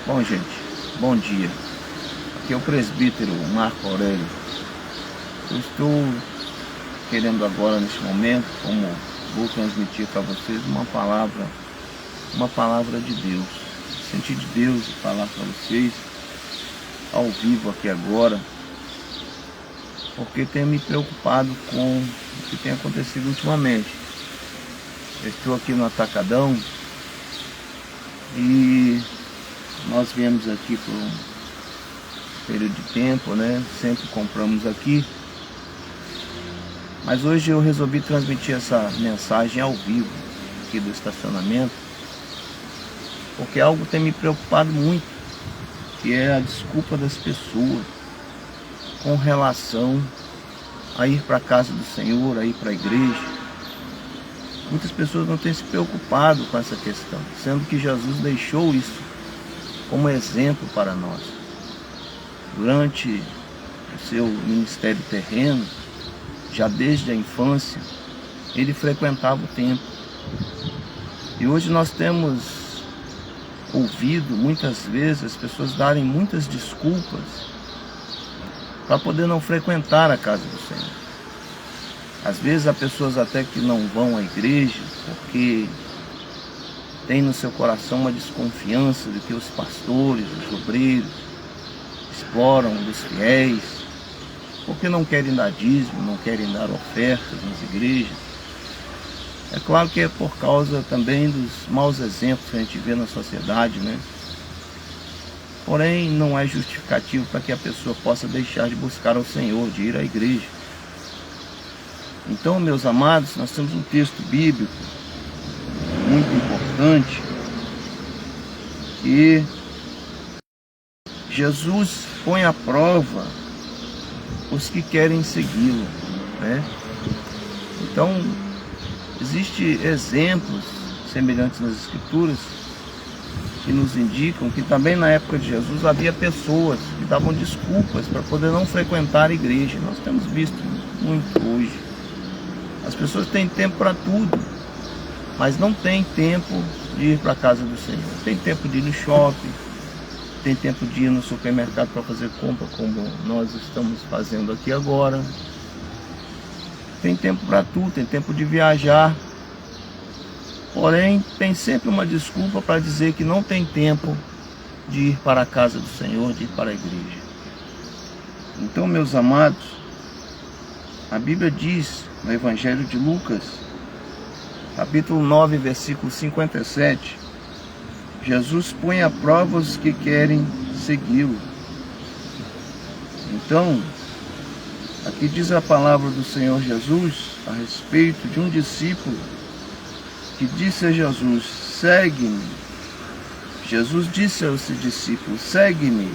Bom, gente, bom dia. Aqui é o presbítero Marco Aurélio. Eu estou querendo agora, neste momento, como vou transmitir para vocês uma palavra de Deus. Sentir de Deus e falar para vocês ao vivo aqui agora, porque tenho me preocupado com o que tem acontecido ultimamente. Eu estou aqui no Atacadão e nós viemos aqui por um período de tempo, né? Sempre compramos aqui. Mas hoje eu resolvi transmitir essa mensagem ao vivo aqui do estacionamento, porque algo tem me preocupado muito, que é a desculpa das pessoas com relação a ir para a casa do Senhor, a ir para a igreja. Muitas pessoas não têm se preocupado com essa questão, sendo que Jesus deixou isso como exemplo para nós. Durante o seu ministério terreno, já desde a infância, ele frequentava o templo. E hoje nós temos ouvido muitas vezes as pessoas darem muitas desculpas para poder não frequentar a casa do Senhor. Às vezes há pessoas até que não vão à igreja porque tem no seu coração uma desconfiança de que os pastores, os obreiros exploram dos fiéis, porque não querem dar dízimo, não querem dar ofertas nas igrejas. É claro que é por causa também dos maus exemplos que a gente vê na sociedade, né? Porém, não é justificativo para que a pessoa possa deixar de buscar ao Senhor, de ir à igreja. Então, meus amados, nós temos um texto bíblico muito importante, que Jesus põe à prova os que querem segui-lo, né? Então, existem exemplos semelhantes nas Escrituras que nos indicam que também na época de Jesus havia pessoas que davam desculpas para poder não frequentar a igreja. Nós temos visto muito hoje. As pessoas têm tempo para tudo, mas não tem tempo de ir para a casa do Senhor. Tem tempo de ir no shopping, tem tempo de ir no supermercado para fazer compra, como nós estamos fazendo aqui agora. Tem tempo para tudo, tem tempo de viajar. Porém, tem sempre uma desculpa para dizer que não tem tempo de ir para a casa do Senhor, de ir para a igreja. Então, meus amados, a Bíblia diz no Evangelho de Lucas, capítulo 9, versículo 57, Jesus põe à prova os que querem segui-lo. Então, aqui diz a palavra do Senhor Jesus a respeito de um discípulo que disse a Jesus: segue-me. Jesus disse ao seu discípulo: segue-me.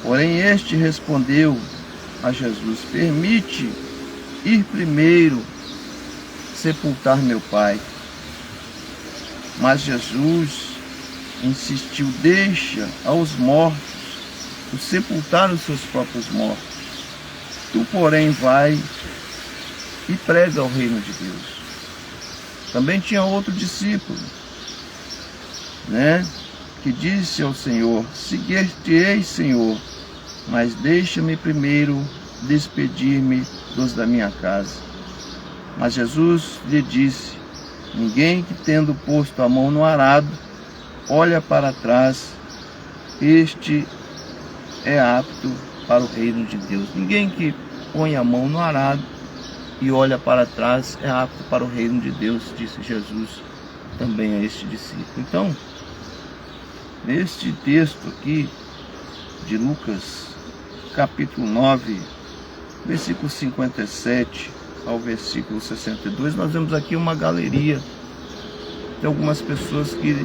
Porém este respondeu a Jesus: permite ir primeiro sepultar meu pai. Mas Jesus insistiu: deixa aos mortos o sepultar os seus próprios mortos. Tu, porém, vai e prega o reino de Deus. Também tinha outro discípulo, né, que disse ao Senhor: seguir-te-ei, Senhor, mas deixa-me primeiro despedir-me dos da minha casa. Mas Jesus lhe disse: ninguém que, tendo posto a mão no arado, olha para trás, este é apto para o reino de Deus. Ninguém que põe a mão no arado e olha para trás é apto para o reino de Deus, disse Jesus também a este discípulo. Então, neste texto aqui de Lucas, capítulo 9, versículo 57 ao versículo 62, nós vemos aqui uma galeria de algumas pessoas que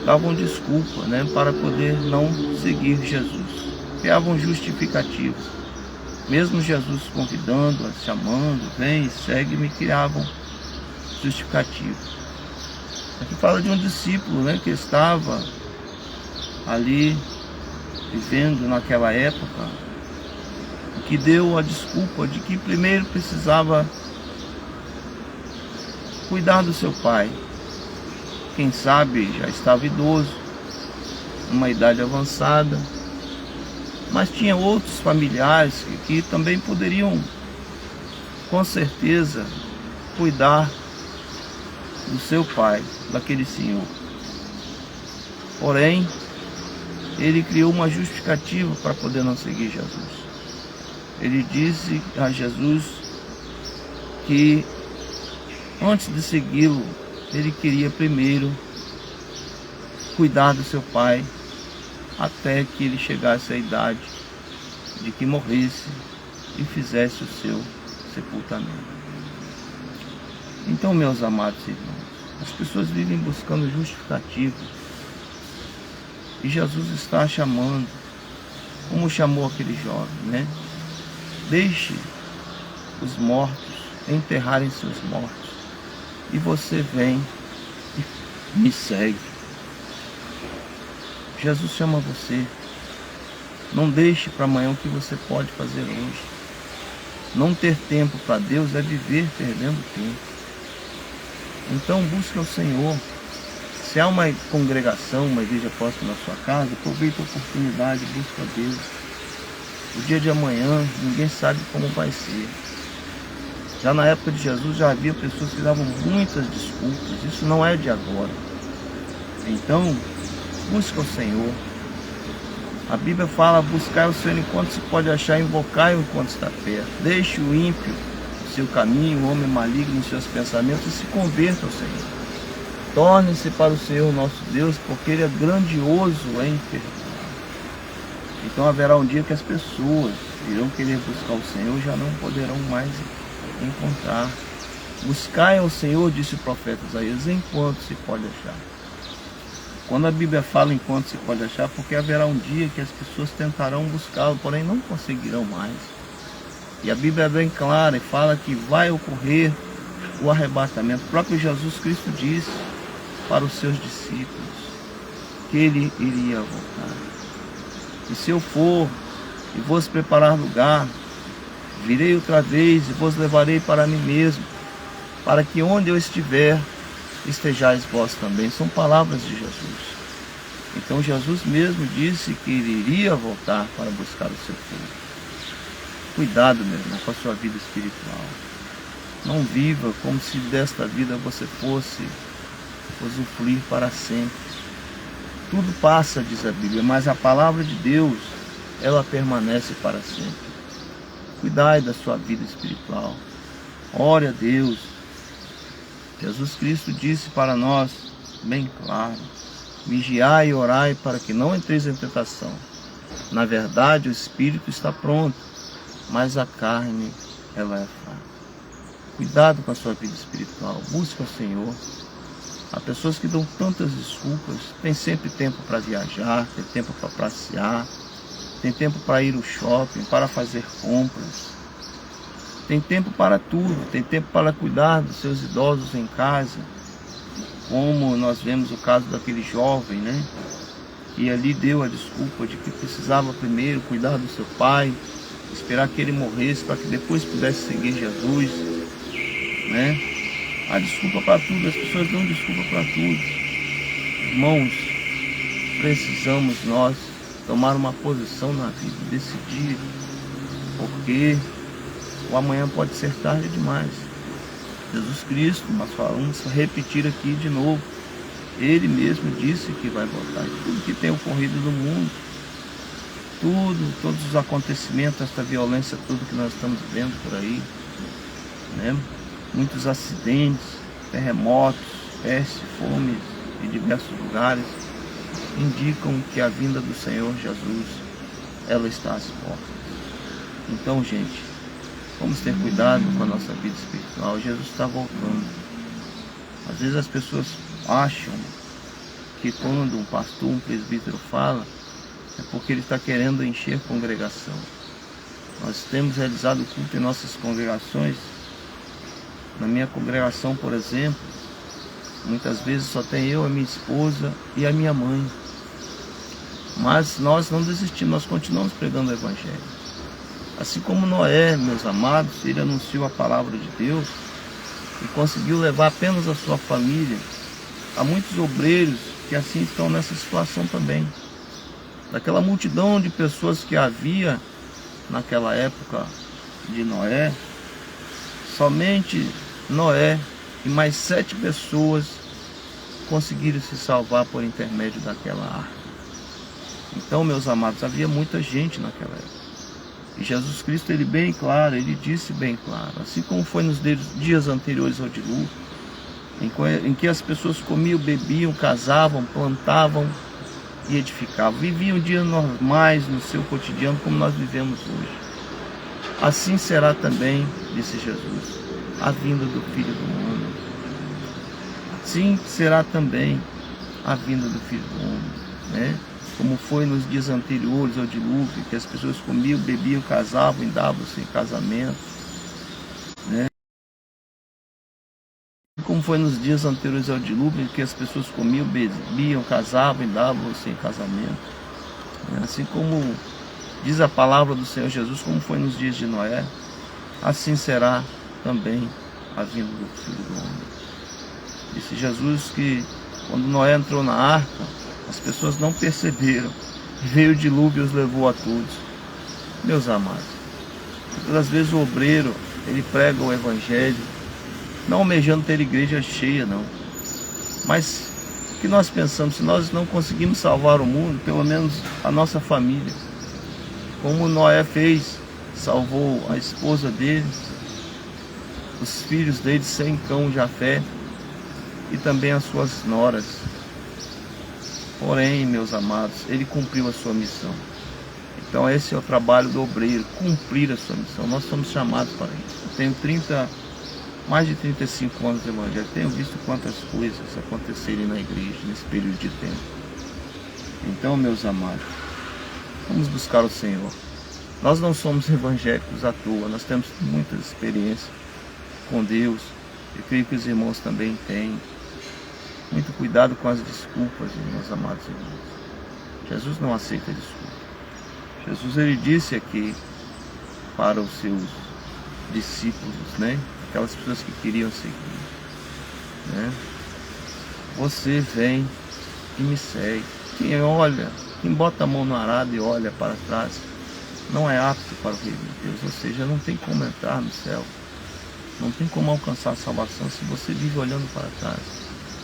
davam desculpa, né, para poder não seguir Jesus. Criavam justificativos. Mesmo Jesus convidando, chamando, vem, segue-me, criavam justificativos. Aqui fala de um discípulo, né, que estava ali vivendo naquela época, que deu a desculpa de que primeiro precisava cuidar do seu pai. Quem sabe já estava idoso, uma idade avançada, mas tinha outros familiares que também poderiam, com certeza, cuidar do seu pai, daquele senhor. Porém, ele criou uma justificativa para poder não seguir Jesus. Ele disse a Jesus que antes de segui-lo, ele queria primeiro cuidar do seu pai até que ele chegasse à idade de que morresse e fizesse o seu sepultamento. Então, meus amados irmãos, as pessoas vivem buscando justificativa e Jesus está chamando, como chamou aquele jovem, né? Deixe os mortos enterrarem seus mortos e você vem e me segue. Jesus chama você. Não deixe para amanhã o que você pode fazer hoje. Não ter tempo para Deus é viver perdendo tempo. Então busque o Senhor. Se há uma congregação, uma igreja próxima da sua casa, aproveite a oportunidade, busque a Deus. O dia de amanhã, ninguém sabe como vai ser. Já na época de Jesus, já havia pessoas que davam muitas desculpas. Isso não é de agora. Então, busque o Senhor. A Bíblia fala, buscar o Senhor enquanto se pode achar, invocar-o enquanto está perto. Deixe o ímpio o seu caminho, o homem maligno os seus pensamentos e se converta ao Senhor. Torne-se para o Senhor nosso Deus, porque Ele é grandioso em perdoar. Então haverá um dia que as pessoas irão querer buscar o Senhor e já não poderão mais encontrar. Buscai ao Senhor, disse o profeta Isaías, enquanto se pode achar. Quando a Bíblia fala enquanto se pode achar, porque haverá um dia que as pessoas tentarão buscá-lo, porém não conseguirão mais. E a Bíblia é bem clara e fala que vai ocorrer o arrebatamento. O próprio Jesus Cristo disse para os seus discípulos que Ele iria voltar. E se eu for e vos preparar lugar, virei outra vez e vos levarei para mim mesmo, para que onde eu estiver, estejais vós também. São palavras de Jesus. Então Jesus mesmo disse que Ele iria voltar para buscar o seu povo. Cuidado, meu irmão, com a sua vida espiritual. Não viva como se desta vida você fosse usufruir para sempre. Tudo passa, diz a Bíblia, mas a palavra de Deus, ela permanece para sempre. Cuidai da sua vida espiritual. Ore a Deus. Jesus Cristo disse para nós, bem claro, vigiai e orai para que não entreis em tentação. Na verdade, o espírito está pronto, mas a carne, ela é fraca. Cuidado com a sua vida espiritual. Busque o Senhor. Há pessoas que dão tantas desculpas. Tem sempre tempo para viajar, tem tempo para passear, tem tempo para ir ao shopping, para fazer compras. Tem tempo para tudo, tem tempo para cuidar dos seus idosos em casa, como nós vemos o caso daquele jovem, né? Que ali deu a desculpa de que precisava primeiro cuidar do seu pai, esperar que ele morresse para que depois pudesse seguir Jesus, né? Há desculpa para tudo, as pessoas dão desculpa para tudo. Irmãos, precisamos nós tomar uma posição na vida, decidir, porque o amanhã pode ser tarde demais. Jesus Cristo, nós vamos repetir aqui de novo, Ele mesmo disse que vai voltar. E tudo que tem ocorrido no mundo, todos os acontecimentos, essa violência, tudo que nós estamos vendo por aí, né? Muitos acidentes, terremotos, peste, fome em diversos lugares, indicam que a vinda do Senhor Jesus, ela está às portas. Então, gente, vamos ter cuidado com a nossa vida espiritual. Jesus está voltando. Às vezes as pessoas acham que quando um pastor, um presbítero fala, é porque ele está querendo encher a congregação. Nós temos realizado culto em nossas congregações. Na minha congregação, por exemplo, muitas vezes só tem eu, a minha esposa e a minha mãe. Mas nós não desistimos, nós continuamos pregando o Evangelho. Assim como Noé, meus amados, ele anunciou a palavra de Deus e conseguiu levar apenas a sua família. Há muitos obreiros que assim estão nessa situação também. daquela multidão de pessoas que havia naquela época de Noé, somente Noé e mais 7 pessoas conseguiram se salvar por intermédio daquela arca. Então, meus amados, havia muita gente naquela época. E Jesus Cristo, ele bem claro, ele disse bem claro, assim como foi nos dias anteriores ao dilúvio, em que as pessoas comiam, bebiam, casavam, plantavam e edificavam, viviam dias normais no seu cotidiano como nós vivemos hoje. Assim será também, disse Jesus, a vinda do Filho do Homem. Assim será também a vinda do Filho do Homem, né? Como foi nos dias anteriores ao dilúvio, que as pessoas comiam, bebiam, casavam e davam-se em casamento, né? Como foi nos dias anteriores ao dilúvio, que as pessoas comiam, bebiam, casavam e davam-se em casamento. Assim como diz a palavra do Senhor Jesus, como foi nos dias de Noé, assim será também a vinda do Filho do Homem. Disse Jesus que quando Noé entrou na arca, as pessoas não perceberam, veio o dilúvio e os levou a todos. Meus amados, muitas vezes o obreiro, ele prega o evangelho, não almejando ter igreja cheia, não. Mas o que nós pensamos, se nós não conseguimos salvar o mundo, pelo menos a nossa família, como Noé fez, salvou a esposa dele, os filhos dele, Sem, Cão, Jafé, e também as suas noras. Porém, meus amados, ele cumpriu a sua missão. Então esse é o trabalho do obreiro, cumprir a sua missão. Nós somos chamados para isso. Eu tenho mais de 35 anos de evangelho, tenho visto quantas coisas acontecerem na igreja nesse período de tempo. Então, meus amados, vamos buscar o Senhor. Nós não somos evangélicos à toa, nós temos muitas experiências com Deus. Eu creio que os irmãos também têm. Muito cuidado com as desculpas, meus amados irmãos. Jesus não aceita desculpas. Jesus, ele disse aqui para os seus discípulos, né? Aquelas pessoas que queriam seguir, né? Você vem e me segue. Quem olha, quem bota a mão no arado e olha para trás, não é apto para o reino de Deus. Ou seja, não tem como entrar no céu. Não tem como alcançar a salvação se você vive olhando para trás.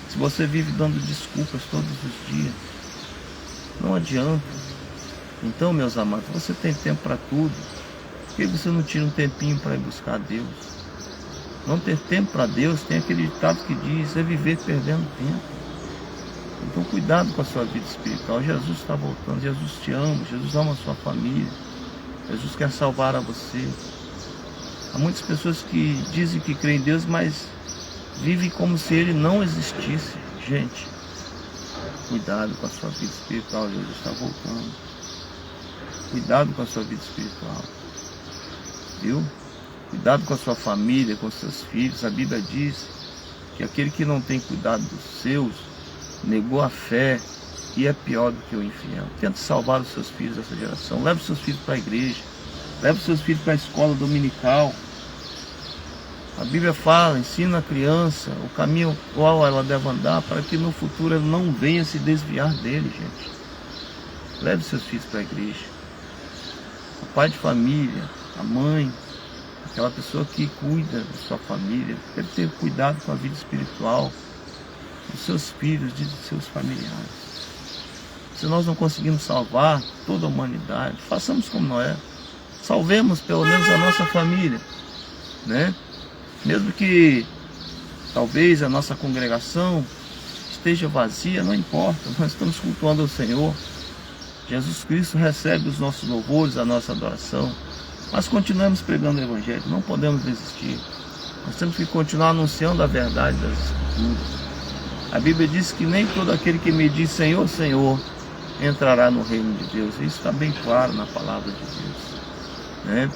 Se você vive dando desculpas todos os dias, não adianta. Então, meus amados, você tem tempo para tudo. Por que você não tira um tempinho para ir buscar Deus? Não ter tempo para Deus, tem aquele ditado que diz, é viver perdendo tempo. Então, cuidado com a sua vida espiritual. Jesus está voltando, Jesus te ama, Jesus ama a sua família. Jesus quer salvar a você. Há muitas pessoas que dizem que creem em Deus, mas vivem como se Ele não existisse. Gente, cuidado com a sua vida espiritual, Jesus está voltando. Cuidado com a sua vida espiritual. Viu? Cuidado com a sua família, com os seus filhos. A Bíblia diz que aquele que não tem cuidado dos seus, negou a fé e é pior do que o infiel. Tente salvar os seus filhos dessa geração. Leve os seus filhos para a igreja. Leve os seus filhos para a escola dominical. A Bíblia fala, ensina a criança o caminho qual ela deve andar para que no futuro ela não venha se desviar dele, gente. Leve seus filhos para a igreja. O pai de família, a mãe, aquela pessoa que cuida da sua família, deve ter cuidado com a vida espiritual dos seus filhos, dos seus familiares. Se nós não conseguimos salvar toda a humanidade, façamos como Noé. Salvemos pelo menos a nossa família, né? Mesmo que talvez a nossa congregação esteja vazia, não importa, nós estamos cultuando ao Senhor. Jesus Cristo recebe os nossos louvores, a nossa adoração. Mas continuamos pregando o Evangelho, não podemos desistir. Nós temos que continuar anunciando a verdade das Escrituras. A Bíblia diz que nem todo aquele que me diz Senhor, Senhor, entrará no reino de Deus. Isso está bem claro na palavra de Deus, né?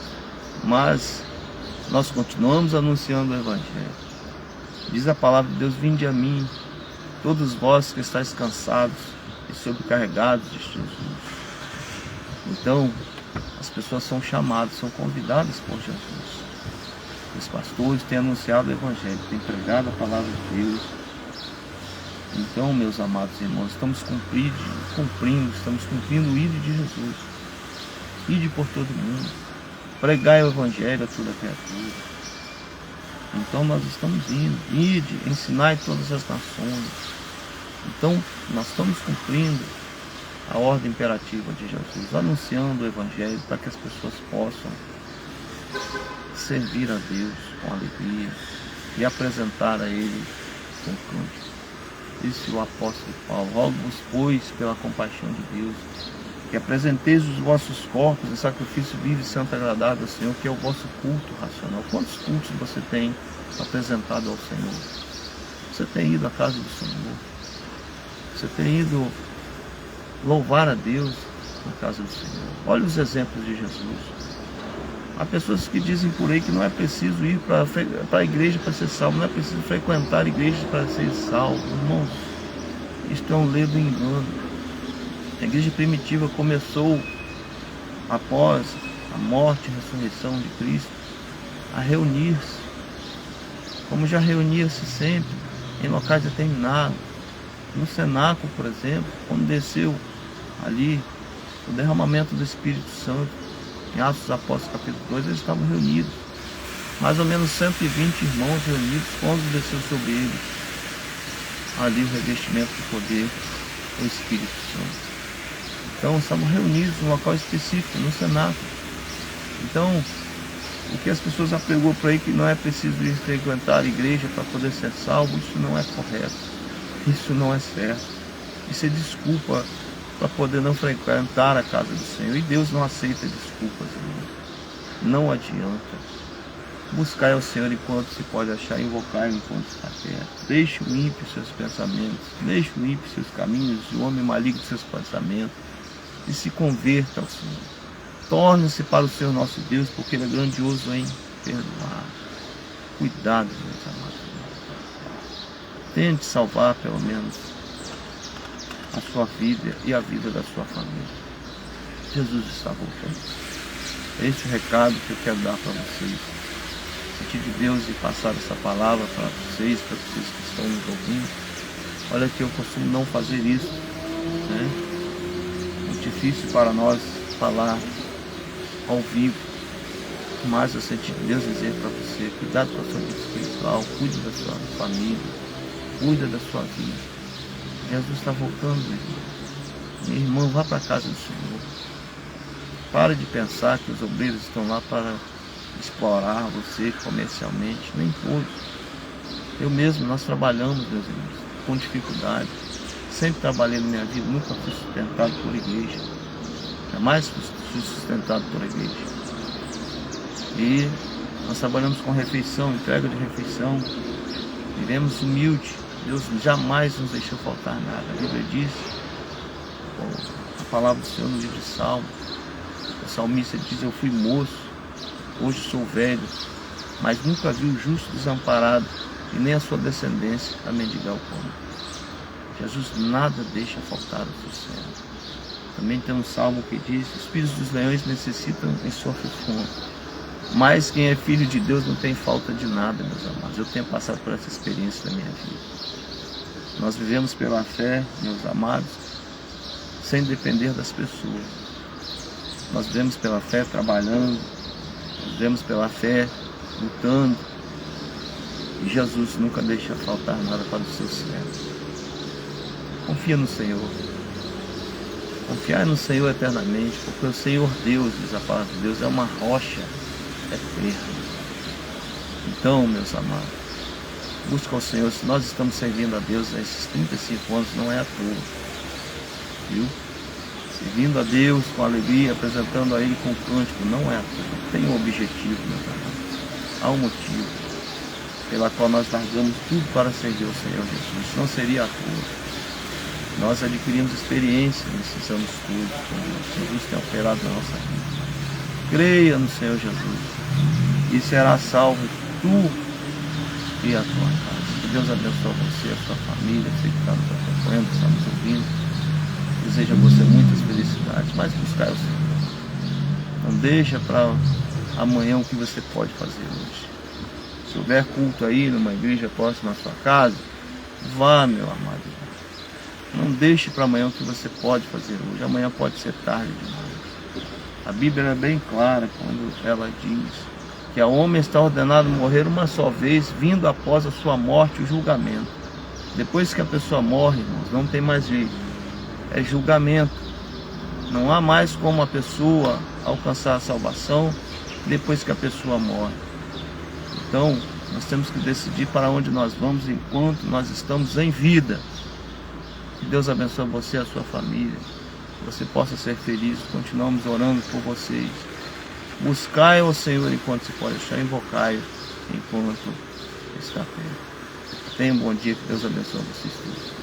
Mas nós continuamos anunciando o Evangelho. Diz a palavra de Deus, vinde a mim, todos vós que estáis cansados e sobrecarregados de Jesus. Então, as pessoas são chamadas, são convidadas por Jesus. Os pastores têm anunciado o Evangelho, têm pregado a palavra de Deus. Então, meus amados irmãos, estamos cumprindo o ídolo de Jesus. Ide por todo mundo, pregai o Evangelho a toda criatura. Então nós estamos indo, ide, ensinai todas as nações. Então nós estamos cumprindo a ordem imperativa de Jesus, anunciando o Evangelho para que as pessoas possam servir a Deus com alegria e apresentar a Ele com cântico. Disse o apóstolo Paulo: rogo-vos, pois, pela compaixão de Deus, que apresenteis os vossos corpos em sacrifício vivo e santo agradável ao Senhor, que é o vosso culto racional. Quantos cultos você tem apresentado ao Senhor? Você tem ido à casa do Senhor? Você tem ido louvar a Deus na casa do Senhor? Olha os exemplos de Jesus. Há pessoas que dizem por aí que não é preciso ir para a igreja para ser salvo, não é preciso frequentar a igreja para ser salvo. Irmãos, isto é um ledo engano. A igreja primitiva começou, após a morte e a ressurreição de Cristo, a reunir-se, como já reunia-se sempre, em locais determinados. No cenáculo, por exemplo, quando desceu ali o derramamento do Espírito Santo, em Atos dos Apóstolos capítulo 2, eles estavam reunidos. Mais ou menos 120 irmãos reunidos, quando desceu sobre eles ali o revestimento de poder, o Espírito Santo. Então, estavam reunidos em um local específico, no cenáculo. Então, o que as pessoas apregou por aí, que não é preciso ir frequentar a igreja para poder ser salvo, isso não é correto. Isso não é certo. Isso é desculpa para poder não frequentar a casa do Senhor. E Deus não aceita desculpas, irmão. Não adianta. Buscai ao Senhor enquanto se pode achar, invocar enquanto está perto. Deixe o ímpio seus pensamentos, deixe o ímpio seus caminhos, e o homem maligno seus pensamentos, e se converta ao Senhor. Torne-se para o Senhor nosso Deus, porque Ele é grandioso em perdoar. Cuidado, meus amados. Tente salvar pelo menos a sua vida e a vida da sua família. Jesus está voltando. É esse o recado que eu quero dar para vocês. Sentir de Deus e passar essa palavra para vocês que estão nos ouvindo. Olha que eu costumo não fazer isso, né? Muito difícil para nós falar ao vivo, mas eu senti de Deus dizer para você: cuidado com a sua vida espiritual, cuide da sua família, cuida da sua vida. Jesus está voltando, irmão. Meu irmão, vá para a casa do Senhor. Pare de pensar que os obreiros estão lá para explorar você comercialmente, nem todos. Eu mesmo, nós trabalhamos, meus irmãos, com dificuldade. Sempre trabalhei na minha vida, nunca fui sustentado por igreja. Jamais fui sustentado por igreja. E nós trabalhamos com refeição, entrega de refeição. Vivemos humilde. Deus jamais nos deixou faltar nada. A Bíblia diz, a palavra do Senhor no livro de Salmo, o salmista diz: eu fui moço, hoje sou velho, mas nunca vi o justo desamparado e nem a sua descendência a mendigar o pão. Jesus nada deixa faltar ao seu servo. Também tem um salmo que diz: os filhos dos leões necessitam e sofrem fome, mas quem é filho de Deus não tem falta de nada, meus amados. Eu tenho passado por essa experiência da minha vida. Nós vivemos pela fé, meus amados, sem depender das pessoas. Nós vivemos pela fé trabalhando, nós vivemos pela fé lutando, e Jesus nunca deixa faltar nada para os seus servos. Confia no Senhor. Confiar no Senhor eternamente, porque o Senhor Deus, diz a palavra de Deus, é uma rocha eterna. Então, meus amados, busca o Senhor. Se nós estamos servindo a Deus nesses 35 anos, não é à toa, viu? Servindo a Deus com alegria, apresentando a Ele com cântico, não é à toa. Tem um objetivo, meus amados. Há um motivo pela qual nós largamos tudo para servir o Senhor Jesus. Não seria à toa. Nós adquirimos experiência nesses anos todos, quando Jesus tem operado na nossa vida. Creia no Senhor Jesus e será salvo tu e a tua casa. Que Deus abençoe você, a sua família, você que está nos acompanhando, que está nos ouvindo. Desejo a você muitas felicidades, mas buscar o Senhor. Não deixa para amanhã o que você pode fazer hoje. Se houver culto aí numa igreja próxima à sua casa, vá, meu amado. Não deixe para amanhã o que você pode fazer hoje. Amanhã pode ser tarde demais. A Bíblia é bem clara quando ela diz que ao homem está ordenado morrer uma só vez, vindo após a sua morte o julgamento. Depois que a pessoa morre, irmãos, não tem mais jeito. É julgamento. Não há mais como a pessoa alcançar a salvação depois que a pessoa morre. Então, nós temos que decidir para onde nós vamos enquanto nós estamos em vida. Que Deus abençoe você e a sua família. Que você possa ser feliz. Continuamos orando por vocês. Buscai ao Senhor enquanto se pode achar. Invocai-o enquanto está perto. Tenha um bom dia. Que Deus abençoe vocês todos.